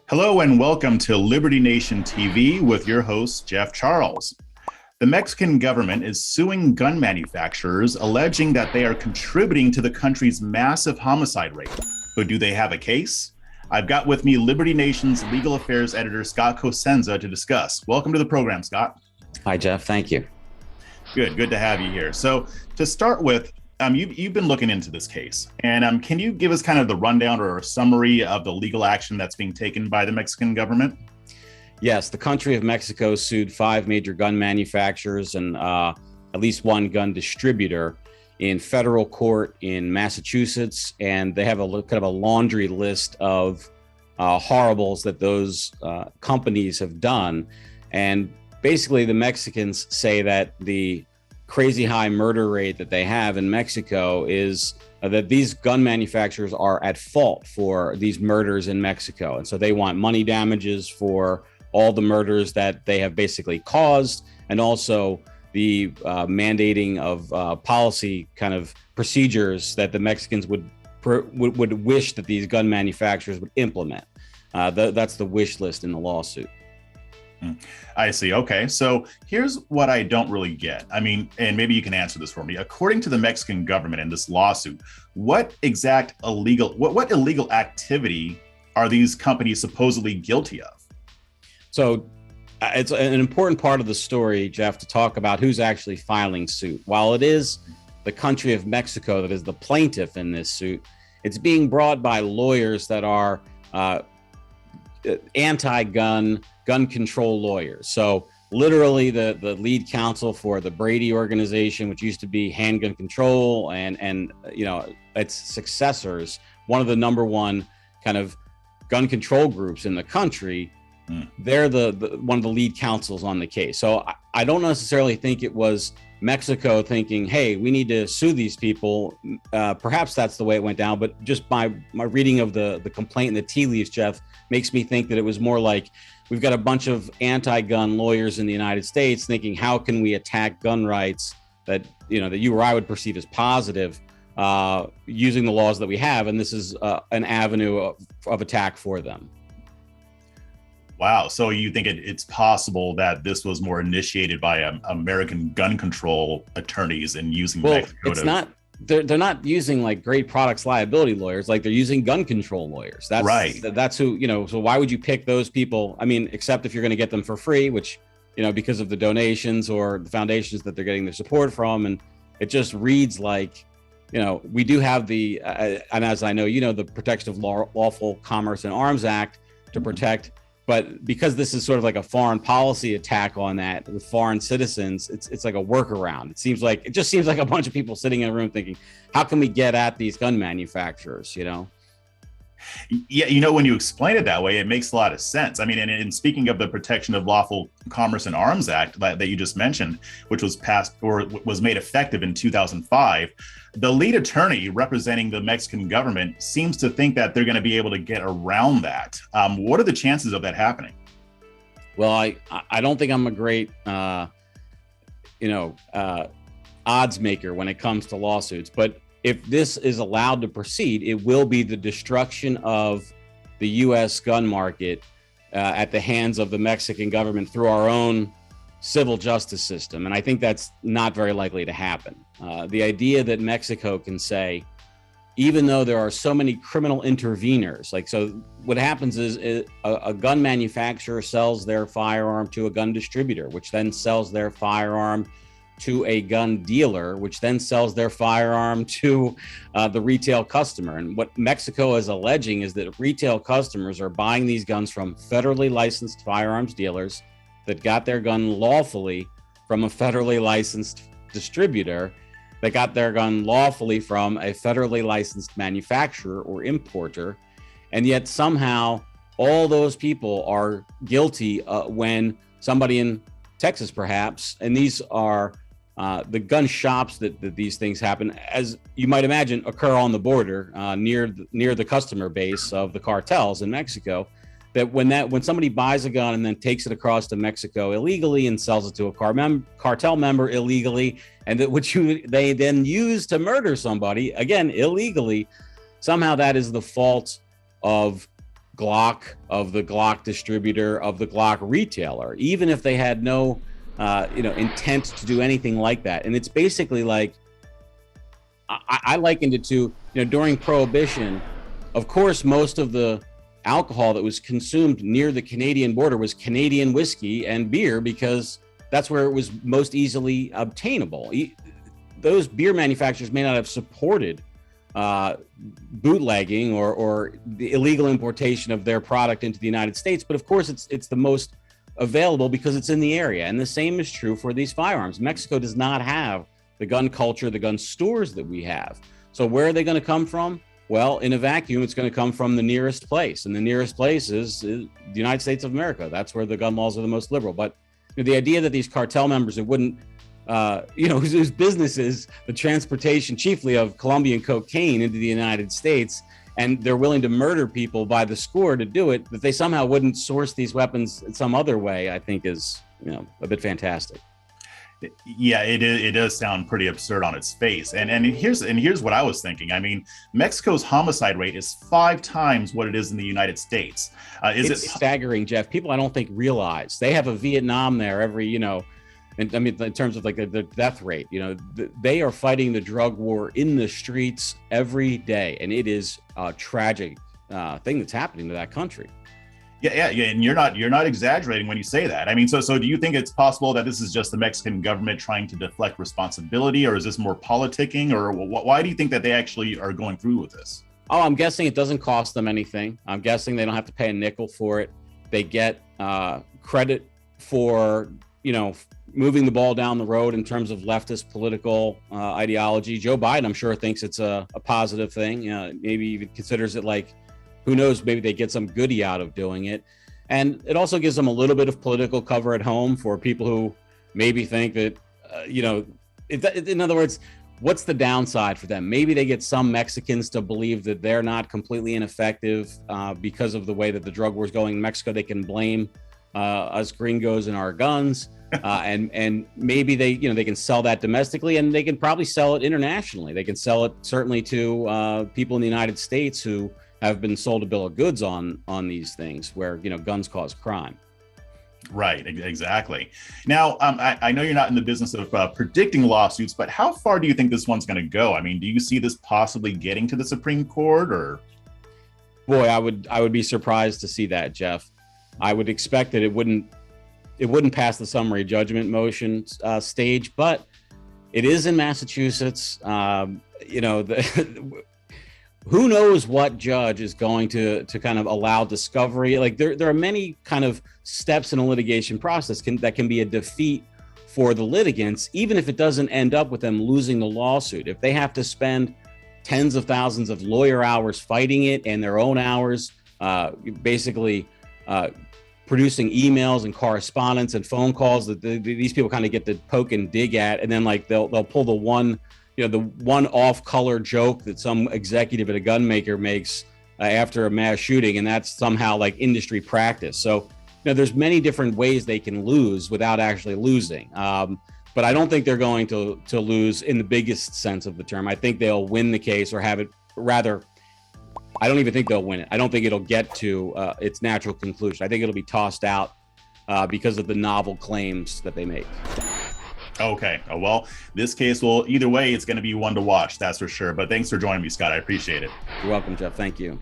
Hello and welcome to Liberty Nation TV with your host, Jeff Charles. The Mexican government is suing gun manufacturers, alleging that they are contributing to the country's massive homicide rate. But do they have a case? I've got with me Liberty Nation's legal affairs editor, Scott Cosenza, to discuss. Welcome to the program, Scott. Hi, Jeff. Thank you. Good to have you here. So to start with, you've been looking into this case, and can you give us kind of the rundown or a summary of the legal action that's being taken by the Mexican government? Yes, the country of Mexico sued 5 major gun manufacturers and at least one gun distributor in federal court in Massachusetts, and they have a kind of a laundry list of horribles that those companies have done. And basically, the Mexicans say that the crazy high murder rate that they have in Mexico is that these gun manufacturers are at fault for these murders in Mexico. And so they want money damages for all the murders that they have basically caused, and also the mandating of policy kind of procedures that the Mexicans would wish that these gun manufacturers would implement. That's the wish list in the lawsuit. I see. Okay. So here's what I don't really get. And maybe you can answer this for me. According to the Mexican government in this lawsuit, what illegal activity are these companies supposedly guilty of? So it's an important part of the story, Jeff, to talk about who's actually filing suit. While it is the country of Mexico that is the plaintiff in this suit, it's being brought by lawyers that are anti-gun, gun control lawyers. So literally the lead counsel for the Brady organization, which used to be Handgun Control, and its successors, one of the number one kind of gun control groups in the country. They're the one of the lead counsels on the case. So I don't necessarily think it was Mexico thinking, hey, we need to sue these people. Perhaps that's the way it went down, but just my reading of the complaint and the tea leaves, Jeff, makes me think that it was more like we've got a bunch of anti-gun lawyers in the United States thinking, how can we attack gun rights that you or I would perceive as positive, using the laws that we have, and this is an avenue of attack for them. Wow. So you think it's possible that this was more initiated by American gun control attorneys and using Mexico? It's not. They're not using like great products liability lawyers. Like they're using gun control lawyers. That's right. That's who, so why would you pick those people? Except if you're going to get them for free, which, because of the donations or the foundations that they're getting their support from. And it just reads like, we do have the, and as I know, the Protection of Lawful Commerce and Arms Act to protect. But because this is sort of like a foreign policy attack on that with foreign citizens, it's like a workaround. It just seems like a bunch of people sitting in a room thinking, how can we get at these gun manufacturers, Yeah, when you explain it that way, it makes a lot of sense. And speaking of the Protection of Lawful Commerce and Arms Act that you just mentioned, which was passed or was made effective in 2005, the lead attorney representing the Mexican government seems to think that they're going to be able to get around that. What are the chances of that happening? Well, I don't think I'm a great, odds maker when it comes to lawsuits, but if this is allowed to proceed, it will be the destruction of the U.S. gun market at the hands of the Mexican government through our own civil justice system. And I think that's not very likely to happen. The idea that Mexico can say, even though there are so many criminal interveners, so what happens is a gun manufacturer sells their firearm to a gun distributor, which then sells their firearm to a gun dealer, which then sells their firearm to the retail customer. And what Mexico is alleging is that retail customers are buying these guns from federally licensed firearms dealers that got their gun lawfully from a federally licensed distributor that got their gun lawfully from a federally licensed manufacturer or importer. And yet somehow all those people are guilty when somebody in Texas, perhaps, and these are the gun shops that these things happen, as you might imagine, occur on the border near the customer base of the cartels in Mexico. That when somebody buys a gun and then takes it across to Mexico illegally and sells it to a cartel member illegally, and they then use to murder somebody again illegally, somehow that is the fault of Glock, of the Glock distributor, of the Glock retailer, even if they had no, intent to do anything like that. And it's basically like, I likened it to, during Prohibition, of course, most of the alcohol that was consumed near the Canadian border was Canadian whiskey and beer, because that's where it was most easily obtainable. Those beer manufacturers may not have supported bootlegging or the illegal importation of their product into the United States, but of course it's the most available because it's in the area. And the same is true for these firearms. Mexico does not have the gun culture, the gun stores that we have. So where are they going to come from? Well, in a vacuum, it's going to come from the nearest place, and the nearest place is the United States of America. That's where the gun laws are the most liberal. But the idea that these cartel members who wouldn't, whose business is the transportation chiefly of Colombian cocaine into the United States, and they're willing to murder people by the score to do it, that they somehow wouldn't source these weapons in some other way, I think is, a bit fantastic. Yeah, it does sound pretty absurd on its face. And here's what I was thinking. I mean, Mexico's homicide rate is 5 times what it is in the United States. It's staggering, Jeff. People I don't think realize they have a Vietnam there every, in terms of like the death rate, they are fighting the drug war in the streets every day. And it is a tragic thing that's happening to that country. Yeah, and you're not exaggerating when you say that. I mean, so do you think it's possible that this is just the Mexican government trying to deflect responsibility, or is this more politicking, or why do you think that they actually are going through with this? Oh, I'm guessing it doesn't cost them anything. I'm guessing they don't have to pay a nickel for it. They get credit for, moving the ball down the road in terms of leftist political ideology. Joe Biden, I'm sure, thinks it's a positive thing. Maybe even considers it like, who knows, maybe they get some goodie out of doing it. And it also gives them a little bit of political cover at home for people who maybe think that, in other words, what's the downside for them? Maybe they get some Mexicans to believe that they're not completely ineffective because of the way that the drug war is going in Mexico. They can blame us gringos and our guns. And maybe they can sell that domestically, and they can probably sell it internationally. They can sell it certainly to people in the United States who have been sold a bill of goods on these things where, guns cause crime. Right, exactly. Now, I know you're not in the business of predicting lawsuits, but how far do you think this one's going to go? I mean, do you see this possibly getting to the Supreme Court, or? Boy, I would be surprised to see that, Jeff. I would expect that it wouldn't pass the summary judgment motion stage, but it is in Massachusetts. Who knows what judge is going to kind of allow discovery? Like there are many kind of steps in a litigation process that can be a defeat for the litigants, even if it doesn't end up with them losing the lawsuit. If they have to spend tens of thousands of lawyer hours fighting it and their own hours, basically producing emails and correspondence and phone calls that these people kind of get to poke and dig at, and then like they'll pull the one off-color joke that some executive at a gun maker makes after a mass shooting, and that's somehow like industry practice. So, there's many different ways they can lose without actually losing. But I don't think they're going to lose in the biggest sense of the term. I think they'll win the case, or have it rather. I don't even think they'll win it. I don't think it'll get to its natural conclusion. I think it'll be tossed out because of the novel claims that they make. Okay. Well, this case will, either way, it's going to be one to watch, that's for sure. But thanks for joining me, Scott. I appreciate it. You're welcome, Jeff. Thank you.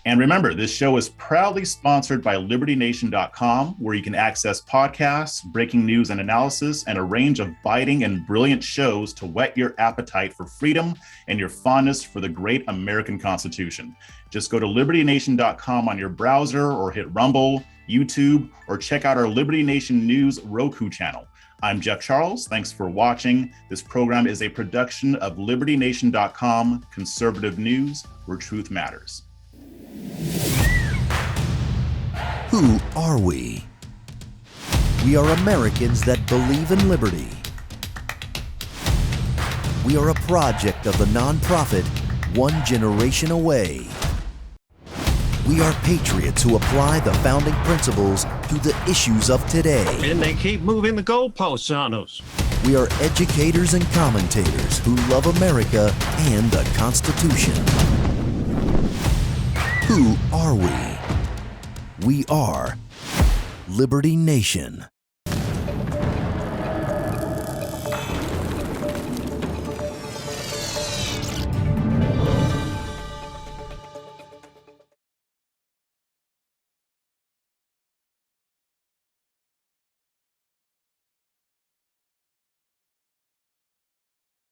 And remember, this show is proudly sponsored by LibertyNation.com, where you can access podcasts, breaking news and analysis, and a range of biting and brilliant shows to whet your appetite for freedom and your fondness for the great American Constitution. Just go to LibertyNation.com on your browser, or hit Rumble, YouTube, or check out our Liberty Nation News Roku channel. I'm Jeff Charles. Thanks for watching. This program is a production of LibertyNation.com, conservative news where truth matters. Who are we? We are Americans that believe in liberty. We are a project of the nonprofit One Generation Away. We are patriots who apply the founding principles to the issues of today. And they keep moving the goalposts on us. We are educators and commentators who love America and the Constitution. Who are we? We are Liberty Nation.